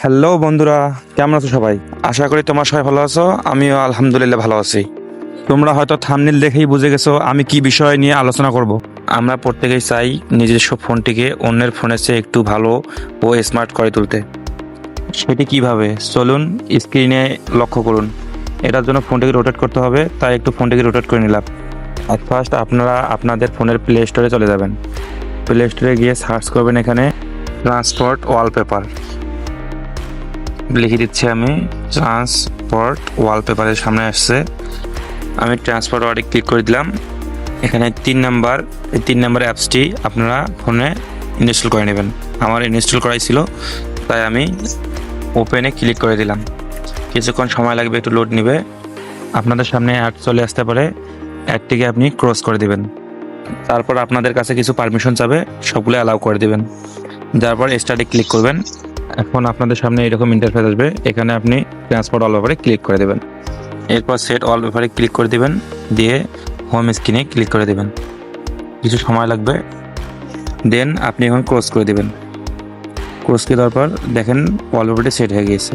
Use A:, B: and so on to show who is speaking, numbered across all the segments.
A: Hello বন্ধুরা, কেমন আছো সবাই? আশা করি তোমরা সবাই ভালো আছো। আমিও আলহামদুলিল্লাহ ভালো আছি। তোমরা হয়তো থাম্বনেল দেখেই বুঝে গেছো আমি কি বিষয় নিয়ে আলোচনা করব। আমরা প্রত্যেকেই চাই নিজস্ব ফোনটিকে অন্যের ফোনের চেয়ে একটু ভালো ও স্মার্ট করে তুলতে। সেটি কিভাবে, চলুন স্ক্রিনে লক্ষ্য করুন। এটার জন্য ফোনটিকে রোটেট করতে হবে, তাই একটু ফোনটিকে রোটেট করে নিলাম। আর ফার্স্ট আপনারা আপনাদের ফোনের প্লে স্টোরে চলে যাবেন। প্লে স্টোরে গিয়ে সার্চ করবেন এখানে ট্রান্সপোর্ট ওয়ালপেপার। লিখে দিচ্ছি আমি, ট্রান্সপোর্ট ওয়ালপেপারের সামনে আসছে। আমি ট্রান্সপোর্ট ওয়ার্ডে ক্লিক করে দিলাম। এখানে তিন নাম্বার অ্যাপসটি আপনারা ফোনে ইনস্টল করে নেবেন। আমার ইনস্টল করাই ছিল, তাই আমি ওপেনে ক্লিক করে দিলাম। কিছুক্ষণ সময় লাগবে, একটু লোড নেবে। আপনাদের সামনে অ্যাড চলে আসতে পারে, অ্যাডটিকে আপনি ক্রস করে দিবেন। তারপর আপনাদের কাছে কিছু পারমিশন চাবে, সবগুলো অ্যালাউ করে দিবেন। যারপর স্টার্টে ক্লিক করবেন। এখন আপনাদের সামনে এরকম ইন্টারফেস আসবে, এখানে আপনি ট্রান্সপোর্ট ওয়ালপেপারে ক্লিক করে দেবেন। এরপর সেট ওয়ালপেপারে ক্লিক করে দিবেন, দিয়ে হোম স্ক্রিনে ক্লিক করে দেবেন। কিছু সময় লাগবে, দেন আপনি এখন ক্লোজ করে দেবেন। ক্লোজ করে দেওয়ার পর দেখেন ওয়ালপেপারটি সেট হয়ে গিয়েছে।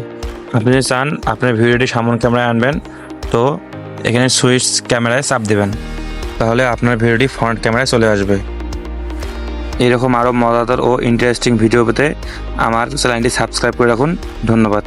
A: আপনি যদি চান আপনার ভিডিওটি সামনে ক্যামেরায় আনবেন, তো এখানে সুইচ ক্যামেরায় চাপ দেবেন, তাহলে আপনার ভিডিওটি ফ্রন্ট ক্যামেরায় চলে আসবে। এরকম আরও মজাদার ও ইন্টারেস্টিং ভিডিও পেতে আমার চ্যানেলটি সাবস্ক্রাইব করে রাখুন। ধন্যবাদ।